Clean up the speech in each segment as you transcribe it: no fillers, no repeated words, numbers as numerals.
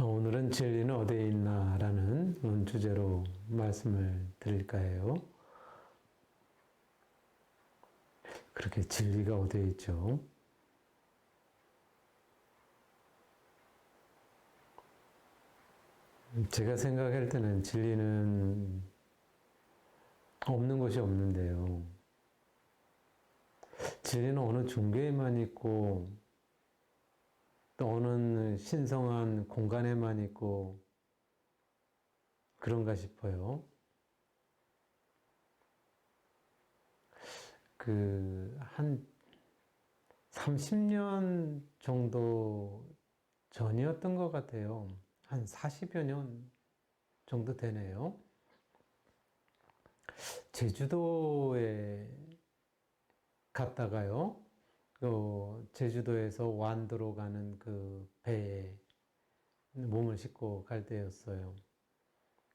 오늘은 진리는 어디에 있나 라는 주제로 말씀을 드릴까 해요. 그렇게 진리가 어디에 있죠? 제가 생각할 때는 진리는 없는 것이 없는데요. 진리는 어느 종교에만 있고 또 어느 신성한 공간에만 있고 그런가 싶어요. 한 30년 정도 전이었던 것 같아요. 한 40여 년 정도 되네요. 제주도에 갔다가요. 제주도에서 완도로 가는 그 배에 몸을 싣고 갈 때였어요.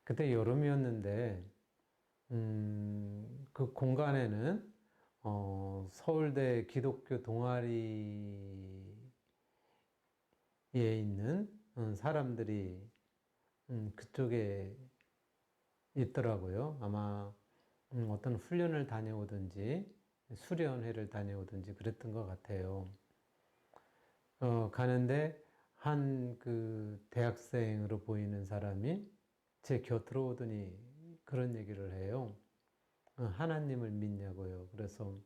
그때 여름이었는데, 그 공간에는, 서울대 기독교 동아리에 있는 사람들이, 그쪽에 있더라고요. 아마, 어떤 훈련을 다녀오든지, 수련회를 다녀오든지 그랬던 것 같아요. 가는데, 한 그 대학생으로 보이는 사람이 제 곁으로 오더니 그런 얘기를 해요. 하나님을 믿냐고요. 그래서,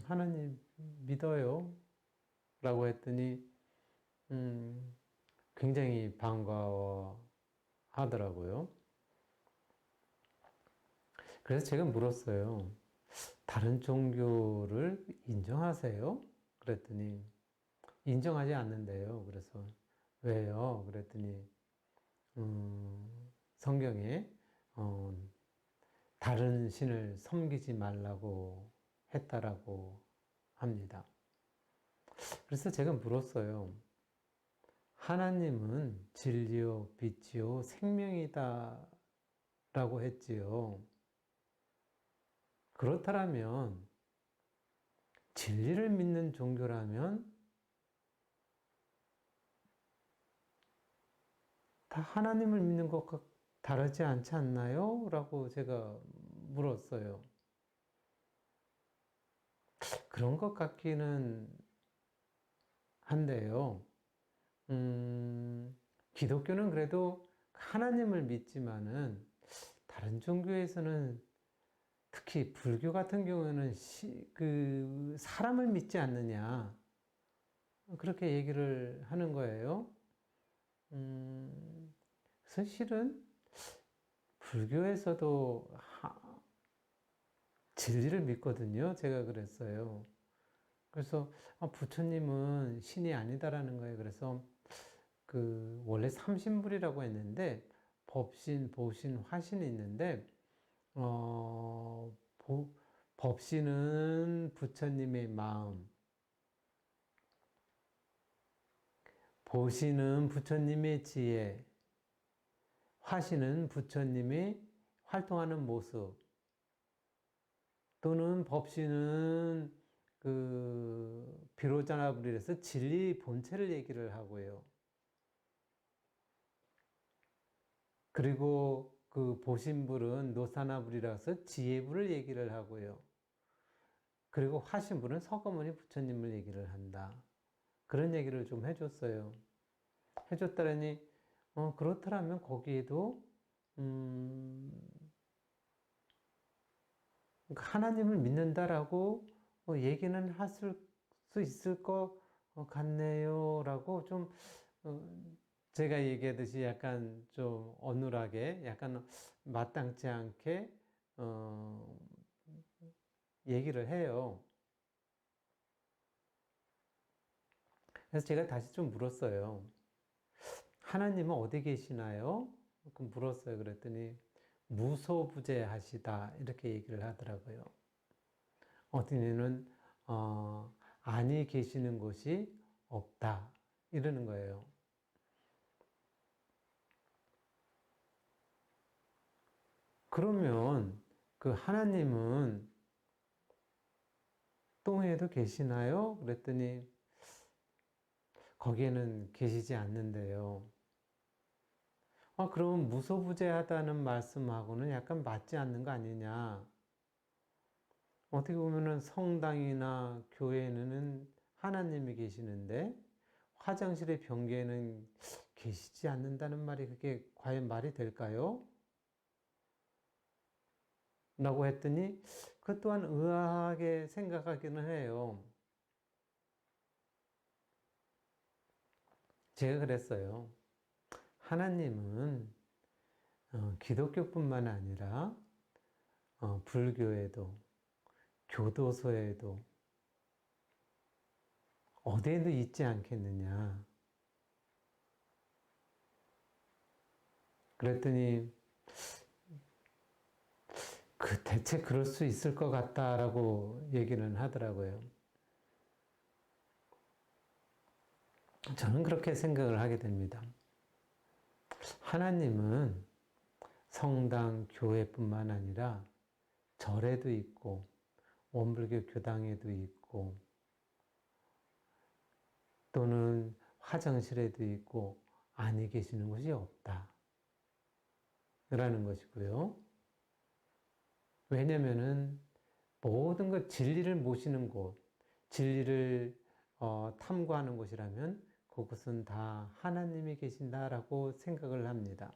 하나님 믿어요. 라고 했더니, 굉장히 반가워 하더라고요. 그래서 제가 물었어요. 다른 종교를 인정하세요? 그랬더니, 인정하지 않는데요. 그래서, 왜요? 그랬더니, 성경에, 다른 신을 섬기지 말라고 했다라고 합니다. 그래서 제가 물었어요. 하나님은 진리요, 빛이요, 생명이다 라고 했지요. 그렇다면 진리를 믿는 종교라면 다 하나님을 믿는 것과 다르지 않지 않나요? 라고 제가 물었어요. 그런 것 같기는 한데요. 기독교는 그래도 하나님을 믿지만은 다른 종교에서는 특히 불교 같은 경우에는 사람을 믿지 않느냐. 그렇게 얘기를 하는 거예요. 사실은 불교에서도 진리를 믿거든요. 제가 그랬어요. 그래서 부처님은 신이 아니다라는 거예요. 그래서 원래 삼신불이라고 했는데 법신, 보신, 화신이 있는데 법신은 부처님의 마음, 보신은 부처님의 지혜, 화신은 부처님의 활동하는 모습, 또는 법신은 비로자나불이라서 진리 본체를 얘기를 하고요. 그리고 보신불은 노사나불이라서 지혜불을 얘기를 하고요. 그리고 화신불은 서거머니 부처님을 얘기를 한다. 그런 얘기를 좀 해줬어요. 해줬더니, 그렇더라면 거기에도, 하나님을 믿는다라고 얘기는 할 수 있을 것 같네요. 라고 좀, 제가 얘기하듯이 약간 좀 어눌하게, 약간 마땅치 않게, 얘기를 해요. 그래서 제가 다시 좀 물었어요. 하나님은 어디 계시나요? 물었어요. 그랬더니 무소부재하시다 이렇게 얘기를 하더라고요. 어디는 아니 계시는 곳이 없다 이러는 거예요. 그러면 그 하나님은 똥에도 계시나요? 그랬더니 거기에는 계시지 않는데요. 그러면 무소부재하다는 말씀하고는 약간 맞지 않는 거 아니냐. 어떻게 보면은 성당이나 교회에는 하나님이 계시는데 화장실의 변기에는 계시지 않는다는 말이 그게 과연 말이 될까요? 라고 했더니 그것 또한 의아하게 생각하기는 해요. 제가 그랬어요. 하나님은 기독교뿐만 아니라 불교에도 교도소에도 어디에도 있지 않겠느냐. 그랬더니 대체 그럴 수 있을 것 같다라고 얘기는 하더라고요. 저는 그렇게 생각을 하게 됩니다. 하나님은 성당, 교회뿐만 아니라 절에도 있고 원불교 교당에도 있고 또는 화장실에도 있고 안에 계시는 곳이 없다. 라는 것이고요. 왜냐면은 모든 것 진리를 모시는 곳, 진리를 탐구하는 곳이라면 그것은 다 하나님이 계신다라고 생각을 합니다.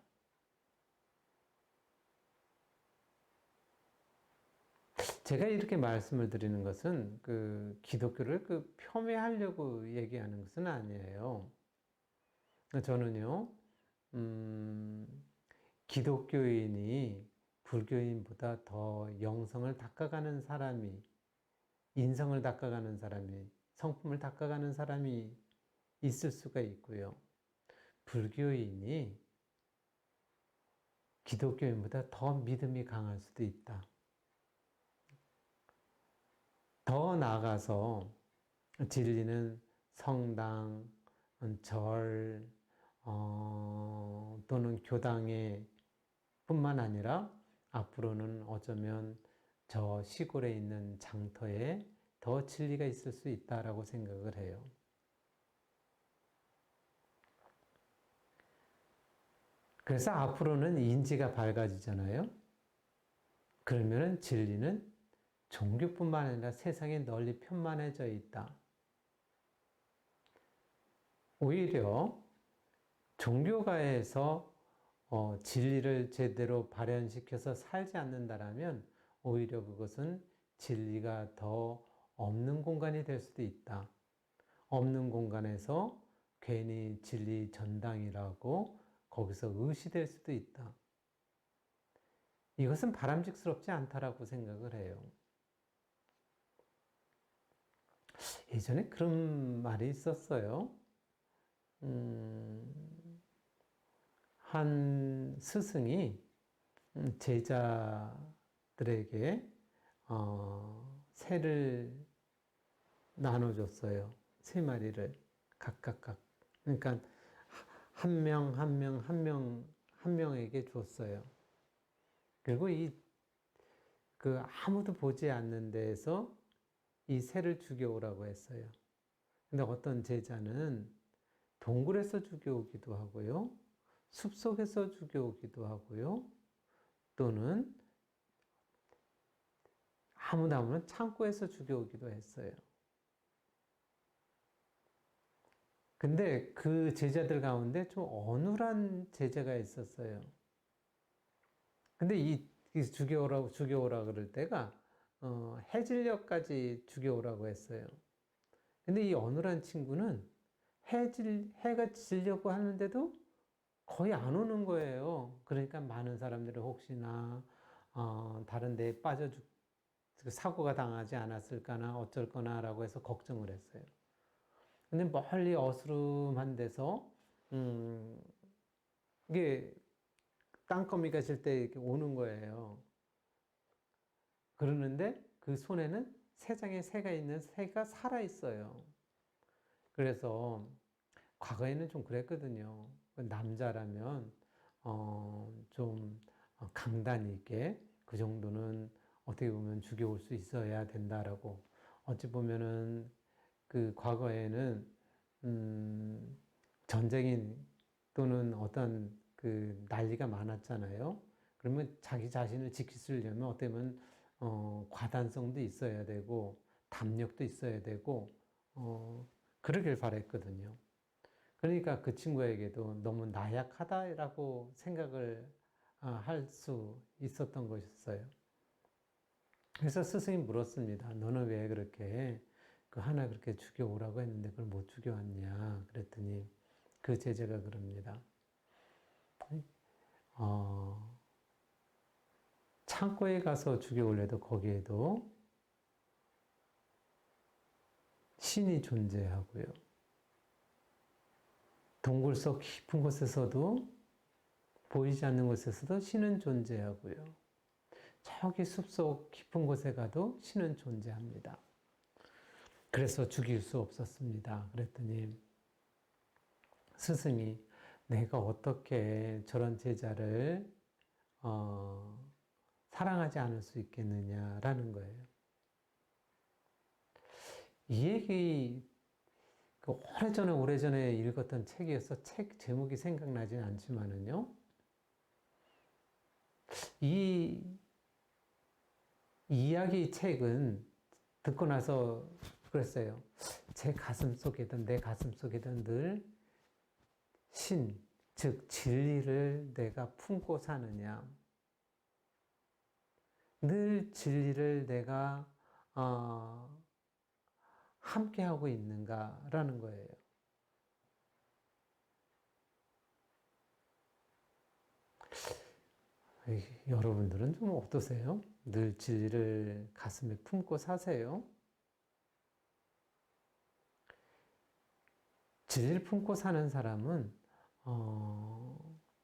제가 이렇게 말씀을 드리는 것은 기독교를 폄훼하려고 얘기하는 것은 아니에요. 저는요, 기독교인이 불교인보다 더 영성을 닦아가는 사람이, 인성을 닦아가는 사람이, 성품을 닦아가는 사람이 있을 수가 있고요. 불교인이 기독교인보다 더 믿음이 강할 수도 있다. 더 나아가서 진리는 성당, 절, 또는 교당에 뿐만 아니라 앞으로는 어쩌면 저 시골에 있는 장터에 더 진리가 있을 수 있다라고 생각을 해요. 그래서 앞으로는 인지가 밝아지잖아요. 그러면은 진리는 종교뿐만 아니라 세상에 널리 편만해져 있다. 오히려 종교가에서 진리를 제대로 발현시켜서 살지 않는다라면 오히려 그것은 진리가 더 없는 공간이 될 수도 있다. 없는 공간에서 괜히 진리 전당이라고 거기서 의시될 수도 있다. 이것은 바람직스럽지 않다라고 생각을 해요. 예전에 그런 말이 있었어요. 한 스승이 제자들에게 새를 나눠줬어요. 세 마리를 각각. 그러니까 한 명, 한 명, 한 명에게 줬어요. 그리고 아무도 보지 않는 데에서 이 새를 죽여오라고 했어요. 근데 어떤 제자는 동굴에서 죽여오기도 하고요. 숲속에서 죽여오기도 하고요. 또는 아무나 창고에서 죽여오기도 했어요. 근데 그 제자들 가운데 좀 어눌한 제자가 있었어요. 근데 죽여오라 그럴 때가 해질녘까지 죽여오라고 했어요. 근데 이 어눌한 친구는 해가 지려고 하는데도 거의 안 오는 거예요. 그러니까 많은 사람들이 혹시나 다른 데에 사고가 당하지 않았을까나 어쩔 거나라고 해서 걱정을 했어요. 근데 멀리 어스름한 데서 이게 땅거미가 질 때 이렇게 오는 거예요. 그러는데 그 손에는 세 장의 새가 있는 새가 살아 있어요. 그래서 과거에는 좀 그랬거든요. 남자라면 좀 강단 있게 그 정도는 어떻게 보면 죽여올 수 있어야 된다라고. 어찌 보면은 그 과거에는 전쟁인 또는 어떤 그 난리가 많았잖아요. 그러면 자기 자신을 지키려면 어쩌면 과단성도 있어야 되고 담력도 있어야 되고 그러길 바랬거든요. 그러니까 그 친구에게도 너무 나약하다라고 생각을 할 수 있었던 것이었어요. 그래서 스승이 물었습니다. 너는 왜 그렇게 그 하나 그렇게 죽여오라고 했는데 그걸 못 죽여왔냐? 그랬더니 그 제자가 그럽니다. 창고에 가서 죽여올래도 거기에도 신이 존재하고요. 동굴 속 깊은 곳에서도 보이지 않는 곳에서도 신은 존재하고요. 저기 숲속 깊은 곳에 가도 신은 존재합니다. 그래서 죽일 수 없었습니다. 그랬더니 스승이 내가 어떻게 저런 제자를 사랑하지 않을 수 있겠느냐라는 거예요. 이 얘기 오래전에 읽었던 책이어서 책 제목이 생각나진 않지만은요. 이 이야기 책은 듣고 나서 그랬어요. 제 가슴 속에든 내 가슴 속에든 늘 신, 즉 진리를 내가 품고 사느냐. 늘 진리를 내가 함께하고 있는가라는 거예요. 여러분들은 좀 어떠세요? 늘 진리를 가슴에 품고 사세요? 진리를 품고 사는 사람은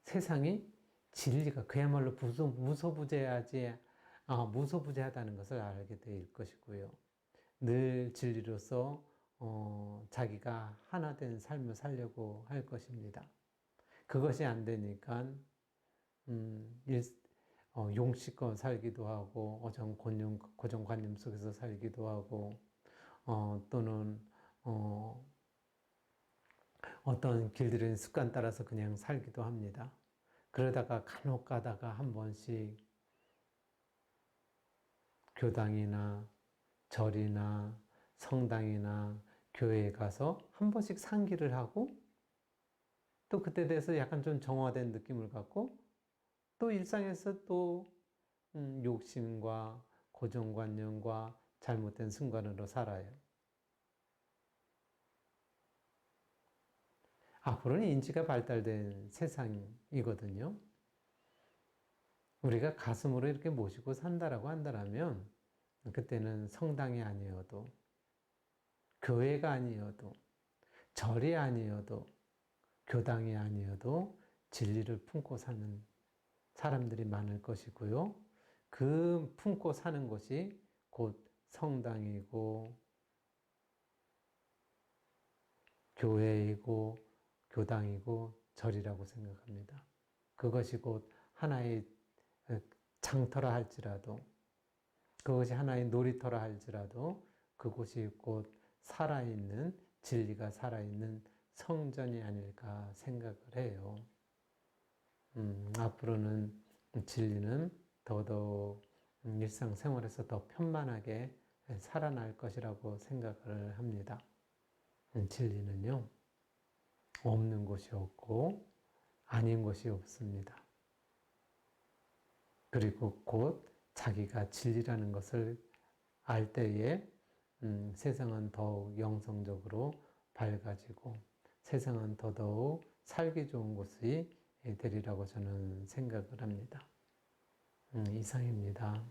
세상이 진리가 그야말로 무소부재하다는 것을 알게 될 것이고요. 늘 진리로서 자기가 하나 된 삶을 살려고 할 것입니다. 그것이 안 되니까 용식껏 살기도 하고 고정관념 속에서 살기도 하고 또는 어떤 길들인 습관 따라서 그냥 살기도 합니다. 그러다가 간혹 가다가 한 번씩 교당이나 절이나 성당이나 교회에 가서 한 번씩 상기를 하고 또 그때 대해서 약간 좀 정화된 느낌을 갖고 또 일상에서 또 욕심과 고정관념과 잘못된 습관으로 살아요. 앞으로는 인지가 발달된 세상이거든요. 우리가 가슴으로 이렇게 모시고 산다라고 한다면 그때는 성당이 아니어도 교회가 아니어도 절이 아니어도 교당이 아니어도 진리를 품고 사는 사람들이 많을 것이고요. 그 품고 사는 곳이 곧 성당이고 교회이고 교당이고 절이라고 생각합니다. 그것이 곧 하나의 장터라 할지라도 그것이 하나의 놀이터라 할지라도 그곳이 곧 살아있는 진리가 살아있는 성전이 아닐까 생각을 해요. 앞으로는 진리는 더더욱 일상생활에서 더 편만하게 살아날 것이라고 생각을 합니다. 진리는요, 없는 곳이 없고 아닌 곳이 없습니다. 그리고 곧 자기가 진리라는 것을 알 때에 세상은 더욱 영성적으로 밝아지고 세상은 더더욱 살기 좋은 곳이 되리라고 저는 생각을 합니다. 이상입니다.